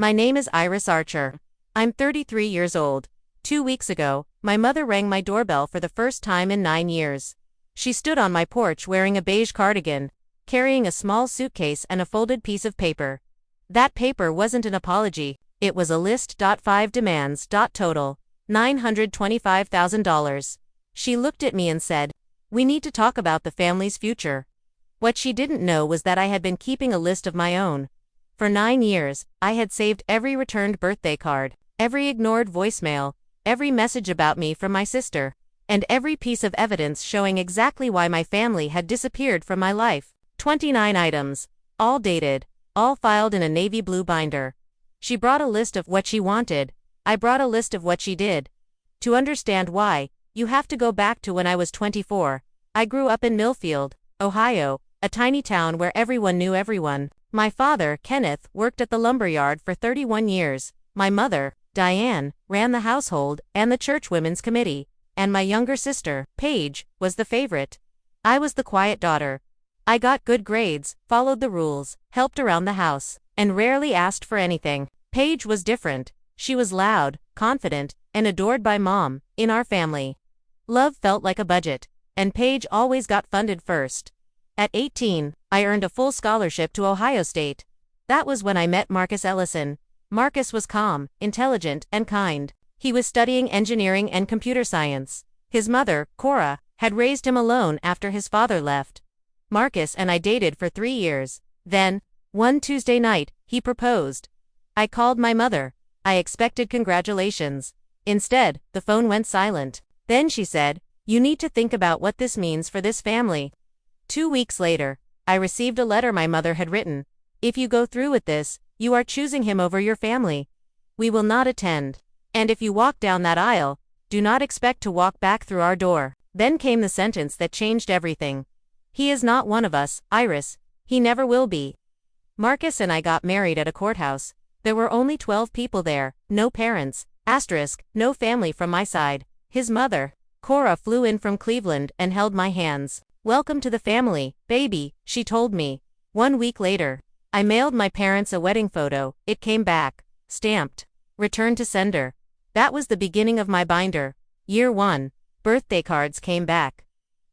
My name is Iris Archer. I'm 33 years old. 2 weeks ago, my mother rang my doorbell for the first time in 9 years. She stood on my porch wearing a beige cardigan, carrying a small suitcase and a folded piece of paper. That paper wasn't an apology, it was a list. 5 demands. Total $925,000. She looked at me and said, "We need to talk about the family's future." What she didn't know was that I had been keeping a list of my own. For 9 years, I had saved every returned birthday card, every ignored voicemail, every message about me from my sister, and every piece of evidence showing exactly why my family had disappeared from my life. 29 items, all dated, all filed in a navy blue binder. She brought a list of what she wanted, I brought a list of what she did. To understand why, you have to go back to when I was 24. I grew up in Millfield, Ohio, a tiny town where everyone knew everyone. My father, Kenneth, worked at the lumberyard for 31 years. My mother, Diane, ran the household and the church women's committee. And my younger sister, Paige, was the favorite. I was the quiet daughter. I got good grades, followed the rules, helped around the house, and rarely asked for anything. Paige was different. She was loud, confident, and adored by Mom. In our family, love felt like a budget, and Paige always got funded first. At 18, I earned a full scholarship to Ohio State. That was when I met Marcus Ellison. Marcus was calm, intelligent, and kind. He was studying engineering and computer science. His mother, Cora, had raised him alone after his father left. Marcus and I dated for 3 years. Then, one Tuesday night, he proposed. I called my mother. I expected congratulations. Instead, the phone went silent. Then she said, "You need to think about what this means for this family." 2 weeks later, I received a letter my mother had written. "If you go through with this, you are choosing him over your family. We will not attend. And if you walk down that aisle, do not expect to walk back through our door." Then came the sentence that changed everything. "He is not one of us, Iris. He never will be." Marcus and I got married at a courthouse. There were only 12 people there, no parents, no family from my side. His mother, Cora, flew in from Cleveland and held my hands. "Welcome to the family, baby," she told me. 1 week later, I mailed my parents a wedding photo. It came back, stamped, returned to sender. That was the beginning of my binder. Year 1, birthday cards came back.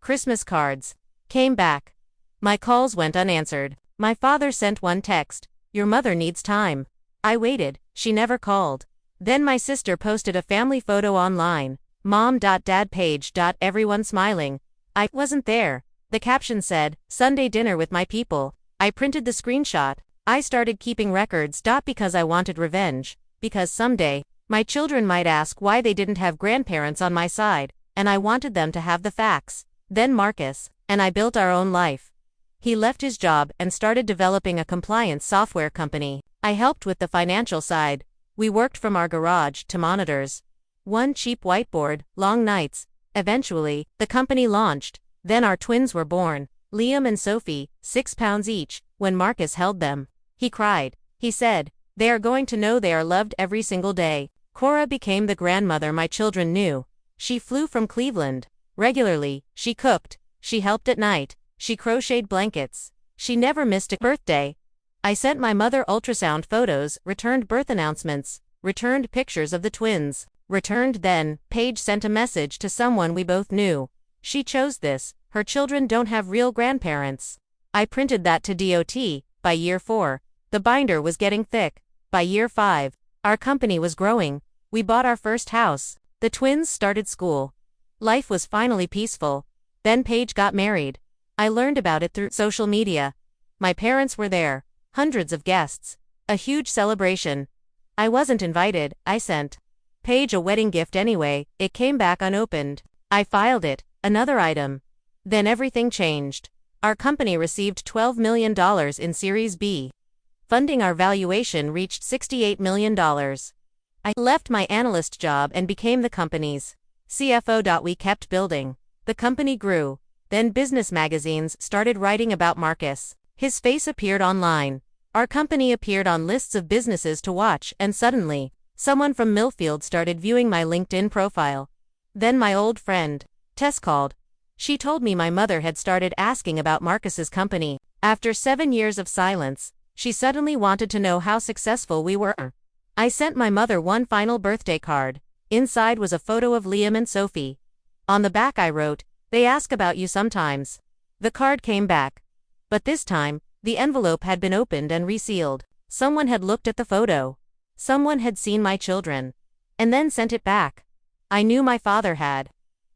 Christmas cards came back. My calls went unanswered. My father sent one text, "Your mother needs time." I waited, she never called. Then my sister posted a family photo online. Mom.Dad Page. Everyone smiling. I wasn't there. The caption said, "Sunday dinner with my people." I printed the screenshot. I started keeping records. Because I wanted revenge. Because someday, my children might ask why they didn't have grandparents on my side, and I wanted them to have the facts. Then Marcus and I built our own life. He left his job and started developing a compliance software company. I helped with the financial side. We worked from our garage to monitors. One cheap whiteboard, long nights. Eventually, the company launched. Then our twins were born, Liam and Sophie, 6 pounds each. When Marcus held them, he cried. He said, "They are going to know they are loved every single day." Cora became the grandmother my children knew. She flew from Cleveland regularly. She cooked. She helped at night. She crocheted blankets. She never missed a birthday. I sent my mother ultrasound photos, returned birth announcements, returned pictures of the twins. Returned. Then, Paige sent a message to someone we both knew. She chose this. Her children don't have real grandparents. I printed that to DOT. By year 4, the binder was getting thick. By year 5, our company was growing. We bought our first house. The twins started school. Life was finally peaceful. Then Paige got married. I learned about it through social media. My parents were there. Hundreds of guests. A huge celebration. I wasn't invited. I sent Paige a wedding gift anyway. It came back unopened. I filed it, another item. Then everything changed. Our company received $12 million in Series B. Funding. Our valuation reached $68 million. I left my analyst job and became the company's CFO. We kept building. The company grew. Then business magazines started writing about Marcus. His face appeared online. Our company appeared on lists of businesses to watch, and suddenly, someone from Millfield started viewing my LinkedIn profile. Then my old friend, Tess, called. She told me my mother had started asking about Marcus's company. After 7 years of silence, She suddenly wanted to know how successful we were. I sent my mother one final birthday card. Inside was a photo of Liam and Sophie. On the back I wrote, "They ask about you sometimes." The card came back. But this time, the envelope had been opened and resealed. Someone had looked at the photo. Someone had seen my children. And then sent it back. I knew my father had.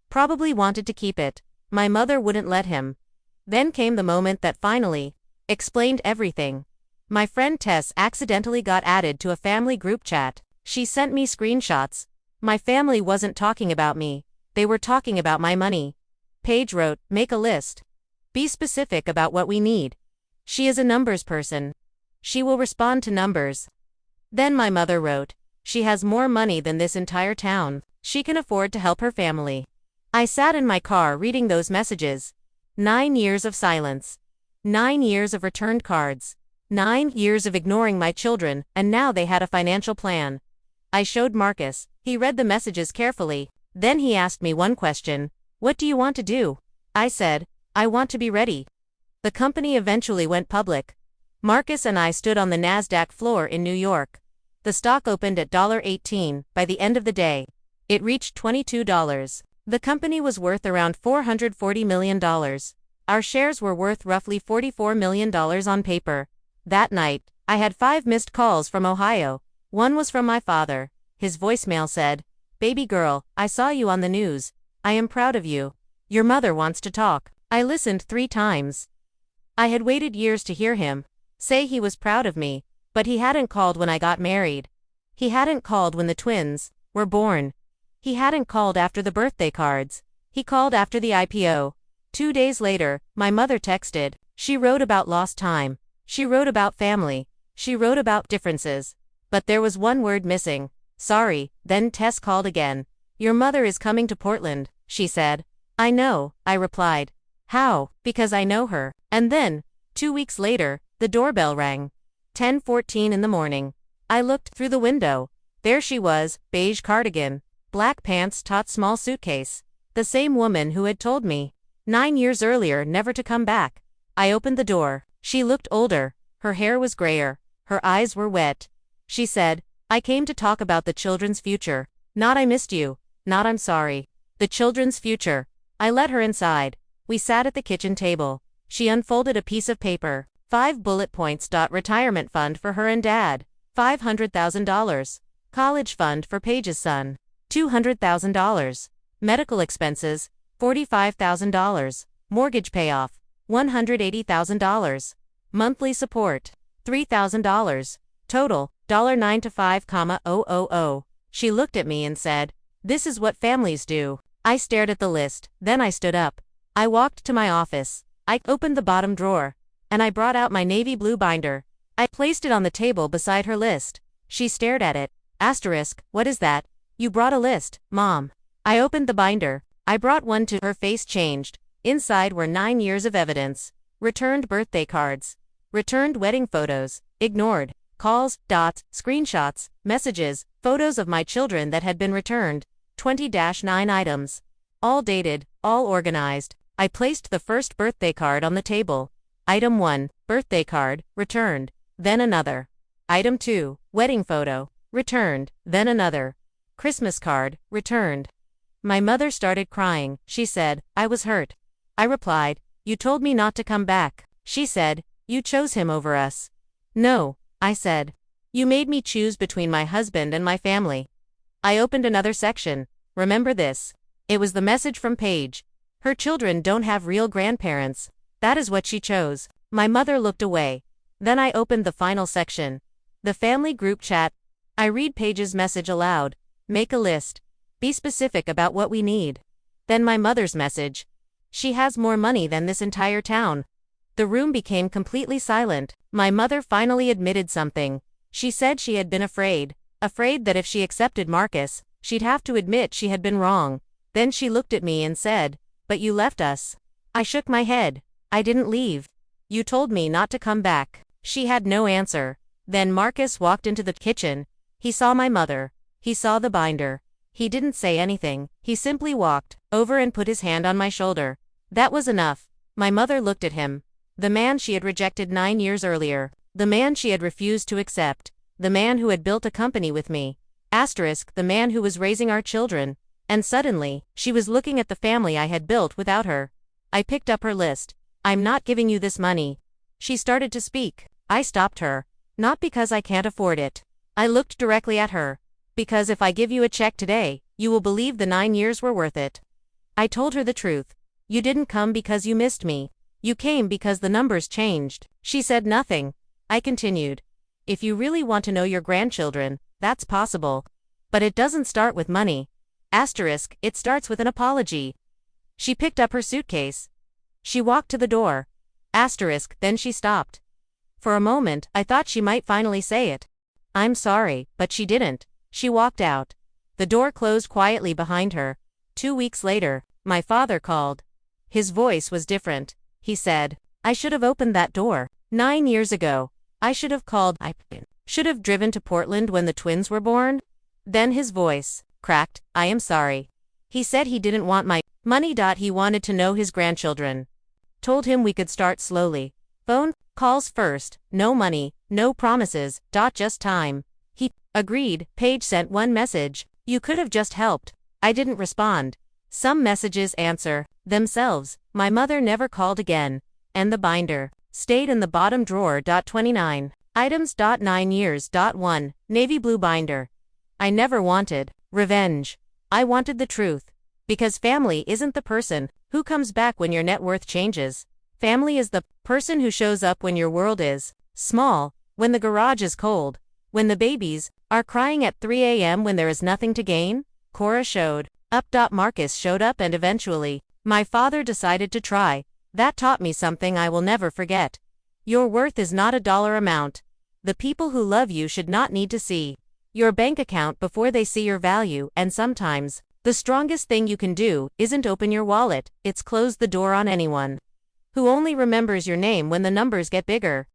Probably wanted to keep it. My mother wouldn't let him. Then came the moment that finally explained everything. My friend Tess accidentally got added to a family group chat. She sent me screenshots. My family wasn't talking about me. They were talking about my money. Paige wrote, "Make a list. Be specific about what we need." She is a numbers person. She will respond to numbers. Then my mother wrote, "She has more money than this entire town. She can afford to help her family." I sat in my car reading those messages. 9 years of silence. 9 years of returned cards. 9 years of ignoring my children, and now they had a financial plan. I showed Marcus. He read the messages carefully. Then he asked me one question. "What do you want to do?" I said, "I want to be ready." The company eventually went public. Marcus and I stood on the NASDAQ floor in New York. The stock opened at $18 by the end of the day. It reached $22. The company was worth around $440 million. Our shares were worth roughly $44 million on paper. That night, I had 5 missed calls from Ohio. One was from my father. His voicemail said, "Baby girl, I saw you on the news. I am proud of you. Your mother wants to talk." I listened 3 times. I had waited years to hear him say he was proud of me, but he hadn't called when I got married. He hadn't called when the twins were born. He hadn't called after the birthday cards. He called after the IPO. 2 days later, my mother texted. She wrote about lost time. She wrote about family. She wrote about differences. But there was one word missing. Sorry. Then Tess called again. "Your mother is coming to Portland," she said. "I know," I replied. "How?" "Because I know her." And then, 2 weeks later, the doorbell rang. 10:14 in the morning. I looked through the window. There she was, beige cardigan, black pants, taut small suitcase. The same woman who had told me 9 years earlier never to come back. I opened the door. She looked older. Her hair was grayer. Her eyes were wet. She said, "I came to talk about the children's future. Not I missed you. Not I'm sorry. The children's future." I let her inside. We sat at the kitchen table. She unfolded a piece of paper. 5 bullet points. Retirement fund for her and dad. $500,000. College fund for Paige's son. $200,000. Medical expenses. $45,000. Mortgage payoff. $180,000. Monthly support. $3,000. Total, $9 to 5,000. She looked at me and said, "This is what families do." I stared at the list, then I stood up. I walked to my office. I opened the bottom drawer. And I brought out my navy blue binder. I placed it on the table beside her list. She stared at it. Asterisk, "What is that?" "You brought a list, Mom." I opened the binder. I brought one to her. Face changed. Inside were 9 years of evidence. Returned birthday cards. Returned wedding photos. Ignored. Calls, screenshots, messages, photos of my children that had been returned. 20-9 items. All dated, all organized. I placed the first birthday card on the table. Item 1, birthday card, returned. Then another. Item 2, wedding photo, returned. Then another. Christmas card, returned. My mother started crying. She said, "I was hurt." I replied, "You told me not to come back." She said, "You chose him over us." "No," I said. "You made me choose between my husband and my family." I opened another section. Remember this. It was the message from Paige. Her children don't have real grandparents. That is what she chose. My mother looked away. Then I opened the final section. The family group chat. I read Paige's message aloud. "Make a list. Be specific about what we need." Then my mother's message. "She has more money than this entire town." The room became completely silent. My mother finally admitted something. She said she had been afraid that if she accepted Marcus, she'd have to admit she had been wrong. Then she looked at me and said, "But you left us." I shook my head. "I didn't leave. You told me not to come back." She had no answer. Then Marcus walked into the kitchen. He saw my mother. He saw the binder. He didn't say anything. He simply walked over and put his hand on my shoulder. That was enough. My mother looked at him. The man she had rejected 9 years earlier. The man she had refused to accept. The man who had built a company with me. The man who was raising our children. And suddenly, she was looking at the family I had built without her. I picked up her list. I'm not giving you this money. She started to speak. I stopped her. Not because I can't afford it. I looked directly at her. Because if I give you a check today, you will believe the 9 years were worth it. I told her the truth. You didn't come because you missed me. You came because the numbers changed. She said nothing. I continued. If you really want to know your grandchildren, that's possible. But it doesn't start with money. It starts with an apology. She picked up her suitcase. She walked to the door. Then she stopped. For a moment, I thought she might finally say it. I'm sorry, but she didn't. She walked out. The door closed quietly behind her. 2 weeks later, my father called. His voice was different. He said, I should have opened that door. 9 years ago. I should have called. I should have driven to Portland when the twins were born. Then his voice cracked. I am sorry. He said he didn't want my money. He wanted to know his grandchildren. Told him we could start slowly. Phone calls first, no money, no promises. Just time. He agreed. Paige sent one message. You could have just helped. I didn't respond. Some messages answer themselves. My mother never called again. And the binder stayed in the bottom drawer. 29 items. 9 years. 1 navy blue binder. I never wanted revenge. I wanted the truth. Because family isn't the person who comes back when your net worth changes. Family is the person who shows up when your world is small, when the garage is cold, when the babies are crying at 3 a.m. when there is nothing to gain. Cora showed up. Marcus showed up, and eventually, my father decided to try. That taught me something I will never forget. Your worth is not a dollar amount. The people who love you should not need to see your bank account before they see your value, and sometimes, the strongest thing you can do isn't open your wallet, it's close the door on anyone who only remembers your name when the numbers get bigger.